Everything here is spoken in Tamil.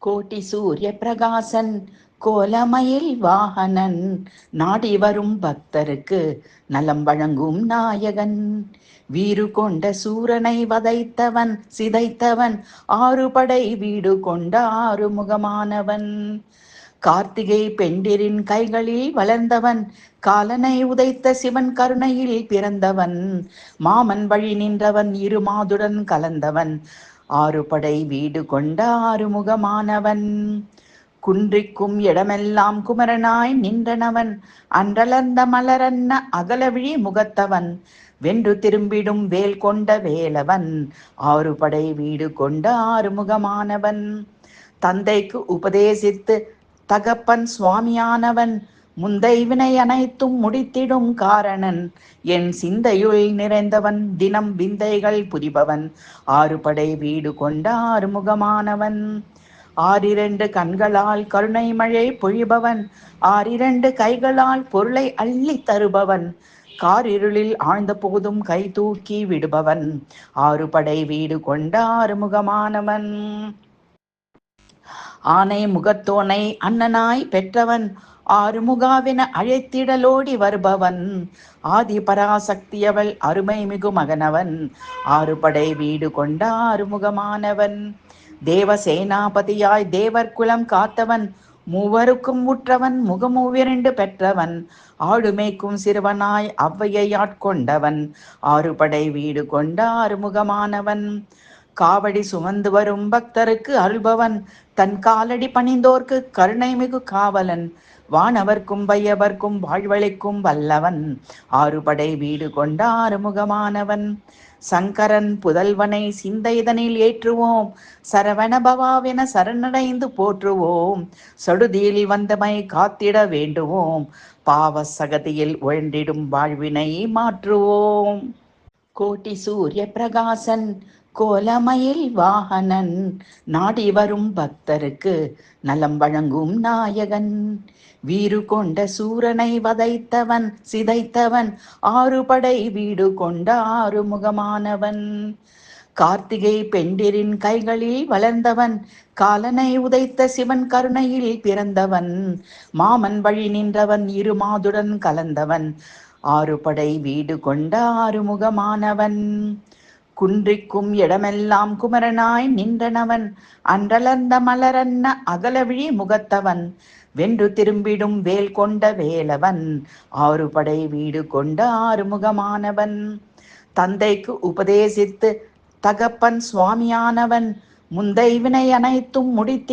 கோட்டி சூரிய பிரகாசன் கோலமயில் வாகனன் நாடி வரும் பக்தருக்கு நலம் வழங்கும் நாயகன். வீறு கொண்ட சூரனை வதைத்தவன் சிதைத்தவன் ஆறுபடை வீடு கொண்ட ஆறுமுகமானவன். கார்த்திகை பெண்டிரின் கைகளில் வளர்ந்தவன் காலனை உதைத்த சிவன் கருணையில் பிறந்தவன். மாமன் வழி நின்றவன் இருமாதுடன் கலந்தவன் ஆறுபடை வீடு கொண்ட ஆறுமுகமானவன். குன்றிக்கும் இடமெல்லாம் குமரனாய் நின்றனவன் அன்றலர்ந்த மலரன்ன அகலவிழி முகத்தவன். வென்று திரும்பிடும் வேல் கொண்ட வேலவன் ஆறுபடை வீடு கொண்ட ஆறுமுகமானவன். தந்தைக்கு உபதேசித்து தகப்பன் சுவாமியானவன் முந்தை வினை அனைத்தும் முடித்திடும் காரணன். என் சிந்தையுள் நிறைந்தவன் தினம் விந்தைகள் புரிபவன் ஆறுபடை வீடு கொண்ட ஆறுமுகமானவன். ஆறிரண்டு கண்களால் கருணை மழை பொழிபவன் ஆறிரண்டு கைகளால் பொருளை அள்ளி தருபவன். காரிருளில் ஆழ்ந்த போதும் கை தூக்கி விடுபவன் ஆறுபடை வீடு கொண்ட ஆறுமுகமானவன். ஆனை முகத்தோனை அண்ணனாய் பெற்றவன் ஆறுமுகாவென அழைத்திடலோடி வருபவன். ஆதி பராசக்தியவள் அருமை மிகு மகனவன் ஆறுபடை வீடு கொண்ட ஆறுமுகமானவன். தேவசேனாபதியாய் தேவர் குலம் காத்தவன் மூவருக்கும் உற்றவன் முகமூவிரண்டு பெற்றவன். ஆடுமேய்க்கும் சிறுவனாய் அவ்வையை ஆட்கொண்டவன் ஆறுபடை வீடு கொண்ட ஆறுமுகமானவன். காவடி சுமந்து வரும் பக்தருக்கு அருள்பவன் தன் காலடி பணிந்தோர்க்கு கருணை மிகு காவலன். வானவர்க்கும் வையவர்க்கும் வாழ்வழிக்கும் வல்லவன் ஆறுபடை வீடு கொண்ட ஆறுமுகமானவன். சங்கரன் புதல்வனை சிந்தைதனில் ஏற்றுவோம் சரவண பவாவென சரணடைந்து போற்றுவோம். சடுதியில் வந்தமை காத்திட வேண்டுவோம் பாவ சகதியில் உழண்டிடும் வாழ்வினை மாற்றுவோம். கோட்டி சூரிய பிரகாசன் கோலமயில் வாகனன் நாடி வரும் பக்தருக்கு நலம் வழங்கும் நாயகன். வீறு கொண்ட சூரனை வதைத்தவன் சிதைத்தவன் ஆறுபடை வீடு கொண்ட ஆறுமுகமானவன். கார்த்திகை பெண்டிரின் கைகளில் வளர்ந்தவன் காலனை உதைத்த சிவன் கருணையில் பிறந்தவன். மாமன் வழி நின்றவன் இருமாதுடன் கலந்தவன் ஆறுபடை வீடு கொண்ட ஆறுமுகமானவன். குன்றிக்கும் இடமெல்லாம் குமரனாய் நின்றனவன் அன்றலர்ந்த மலரன்ன அகலவிழி முகத்தவன். வென்று திரும்பிடும் வேல் கொண்ட வேலவன் ஆறுபடை வீடு கொண்ட ஆறுமுகமானவன். தந்தைக்கு உபதேசித்து தகப்பன் சுவாமியானவன் முந்தை வினை அனைத்தும் முடித்தி